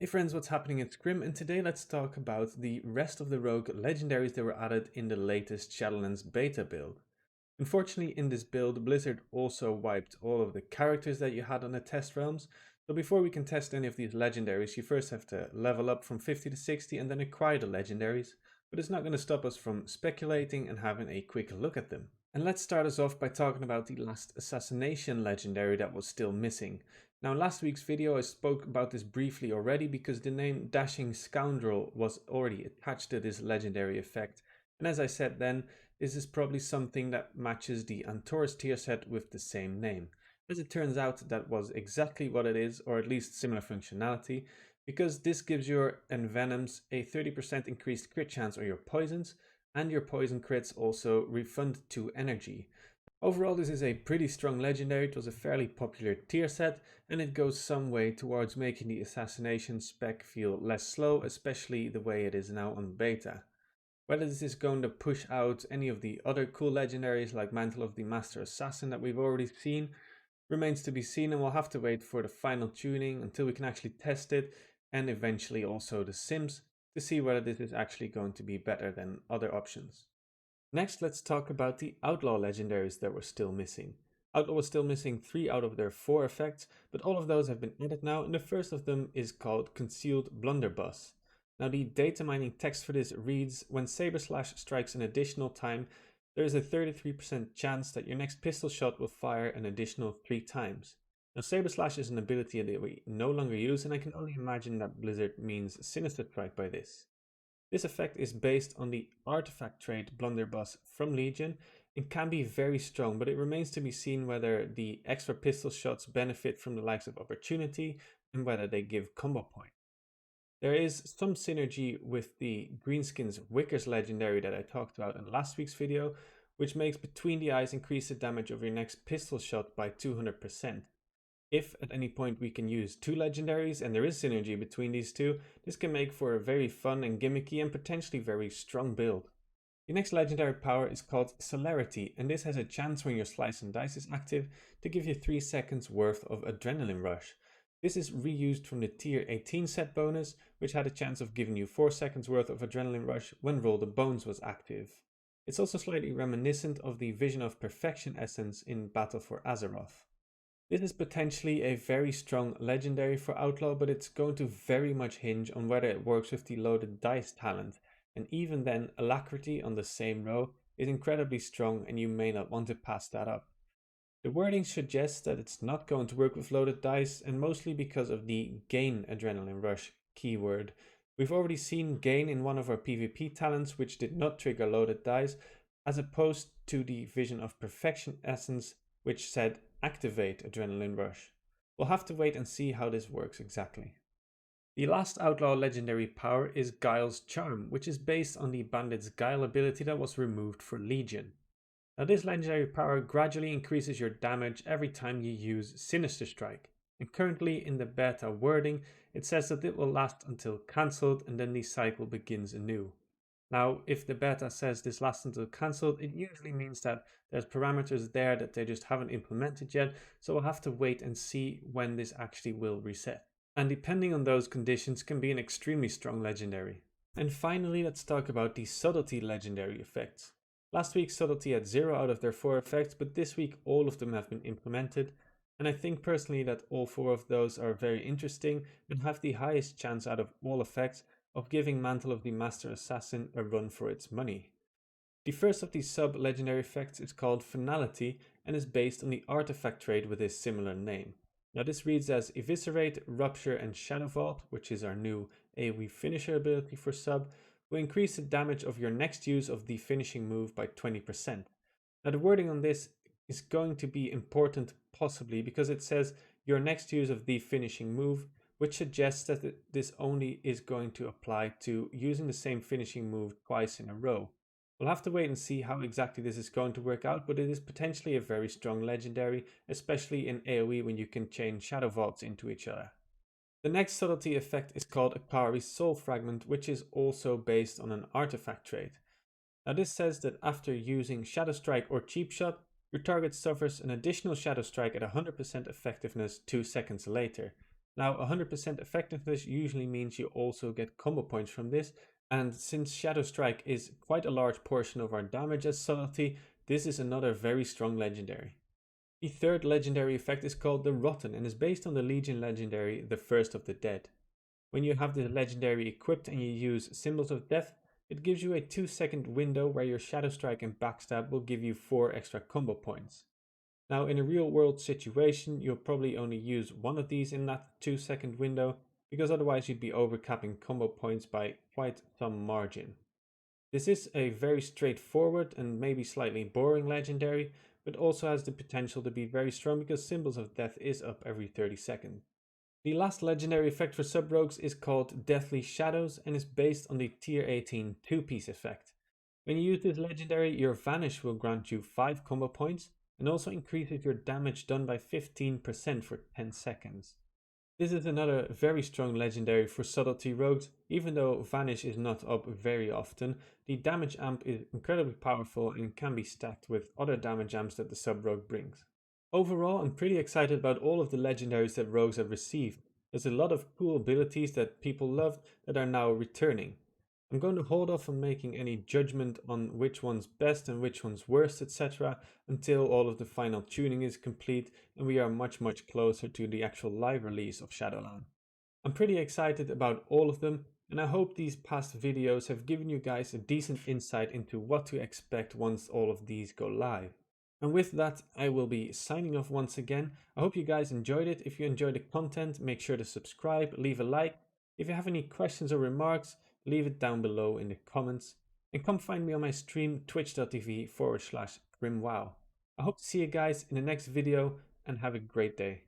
Hey friends, what's happening? It's Grim, and today let's talk about the rest of the rogue legendaries that were added in the latest Shadowlands Beta build. Unfortunately, in this build, Blizzard also wiped all of the characters that you had on the test realms, so before we can test any of these legendaries, you first have to level up from 50 to 60 and then acquire the legendaries, but it's not going to stop us from speculating and having a quick look at them. And let's start us off by talking about the last assassination legendary that was still missing. Now, in last week's video I spoke about this briefly already because the name Dashing Scoundrel was already attached to this legendary effect, and as I said then, this is probably something that matches the Antor's tier set with the same name. As it turns out, that was exactly what it is, or at least similar functionality, because this gives your envenoms a 30% increased crit chance on your poisons, and your poison crits also refund 2 energy. Overall, this is a pretty strong legendary. It was a fairly popular tier set, and it goes some way towards making the assassination spec feel less slow, especially the way it is now on beta. Whether this is going to push out any of the other cool legendaries like Mantle of the Master Assassin that we've already seen remains to be seen, and we'll have to wait for the final tuning until we can actually test it, and eventually also the Sims, to see whether this is actually going to be better than other options. Next, let's talk about the Outlaw legendaries that were still missing. Outlaw was still missing 3 out of their 4 effects, but all of those have been added now, and the first of them is called Concealed Blunderbuss. Now, the data mining text for this reads, when Saber Slash strikes an additional time, there is a 33% chance that your next pistol shot will fire an additional 3 times. Now, Saber Slash is an ability that we no longer use, and I can only imagine that Blizzard means Sinister Strike by this. This effect is based on the artifact trait Blunderbuss from Legion and can be very strong, but it remains to be seen whether the extra pistol shots benefit from the likes of Opportunity and whether they give combo points. There is some synergy with the Greenskins Wicker's legendary that I talked about in last week's video, which makes Between the Eyes increase the damage of your next pistol shot by 200%. If at any point we can use 2 legendaries and there is synergy between these two, this can make for a very fun and gimmicky and potentially very strong build. The next legendary power is called Celerity, and this has a chance when your Slice and Dice is active to give you 3 seconds worth of Adrenaline Rush. This is reused from the tier 18 set bonus, which had a chance of giving you 4 seconds worth of Adrenaline Rush when Roll the Bones was active. It's also slightly reminiscent of the Vision of Perfection essence in Battle for Azeroth. This is potentially a very strong legendary for Outlaw, but it's going to very much hinge on whether it works with the loaded dice talent, and even then Alacrity on the same row is incredibly strong and you may not want to pass that up. The wording suggests that it's not going to work with loaded dice, and mostly because of the Gain Adrenaline Rush keyword. We've already seen Gain in one of our PvP talents which did not trigger loaded dice, as opposed to the Vision of Perfection essence which said activate Adrenaline Rush. We'll have to wait and see how this works exactly. The last Outlaw legendary power is Guile's Charm, which is based on the Bandit's Guile ability that was removed for Legion. Now, this legendary power gradually increases your damage every time you use Sinister Strike, and currently in the beta wording it says that it will last until cancelled and then the cycle begins anew. Now, if the beta says this lasts until cancelled, it usually means that there's parameters there that they just haven't implemented yet, so we'll have to wait and see when this actually will reset. And depending on those conditions, can be an extremely strong legendary. And finally, let's talk about the subtlety legendary effects. Last week subtlety had 0 out of their 4 effects, but this week all of them have been implemented, and I think personally that all 4 of those are very interesting and have the highest chance out of all effects of giving Mantle of the Master Assassin a run for its money. The first of these sub-legendary effects is called Finality and is based on the artifact trait with a similar name. Now this reads as Eviscerate, Rupture and Shadow Vault, which is our new AoE finisher ability for sub, will increase the damage of your next use of the finishing move by 20%. Now the wording on this is going to be important possibly because it says your next use of the finishing move, which suggests that this only is going to apply to using the same finishing move twice in a row. We'll have to wait and see how exactly this is going to work out, but it is potentially a very strong legendary, especially in AoE when you can chain Shadow Vaults into each other. The next subtlety effect is called Akari's Soul Fragment, which is also based on an artifact trait. Now this says that after using Shadow Strike or Cheap Shot, your target suffers an additional Shadow Strike at 100% effectiveness 2 seconds later. Now 100% effectiveness usually means you also get combo points from this, and since Shadow Strike is quite a large portion of our damage as subtlety, this is another very strong legendary. The third legendary effect is called the Rotten and is based on the Legion legendary, the First of the Dead. When you have the legendary equipped and you use Symbols of Death, it gives you a 2-second window where your Shadow Strike and Backstab will give you 4 extra combo points. Now in a real world situation, you'll probably only use one of these in that 2-second window, because otherwise you'd be overcapping combo points by quite some margin. This is a very straightforward and maybe slightly boring legendary, but also has the potential to be very strong because Symbols of Death is up every 30 seconds. The last legendary effect for sub-rogues is called Deathly Shadows and is based on the tier 18 2-piece effect. When you use this legendary, your Vanish will grant you 5 combo points and also increases your damage done by 15% for 10 seconds. This is another very strong legendary for subtlety rogues. Even though Vanish is not up very often, the damage amp is incredibly powerful and can be stacked with other damage amps that the sub-rogue brings. Overall, I'm pretty excited about all of the legendaries that rogues have received. There's a lot of cool abilities that people loved that are now returning. I'm going to hold off on making any judgment on which one's best and which one's worst, etc. until all of the final tuning is complete and we are much closer to the actual live release of Shadowlands. I'm pretty excited about all of them, and I hope these past videos have given you guys a decent insight into what to expect once all of these go live. And with that, I will be signing off once again. I hope you guys enjoyed it. If you enjoyed the content, make sure to subscribe, leave a like. If you have any questions or remarks, leave it down below in the comments. And come find me on my stream, twitch.tv/grimwow. I hope to see you guys in the next video and have a great day.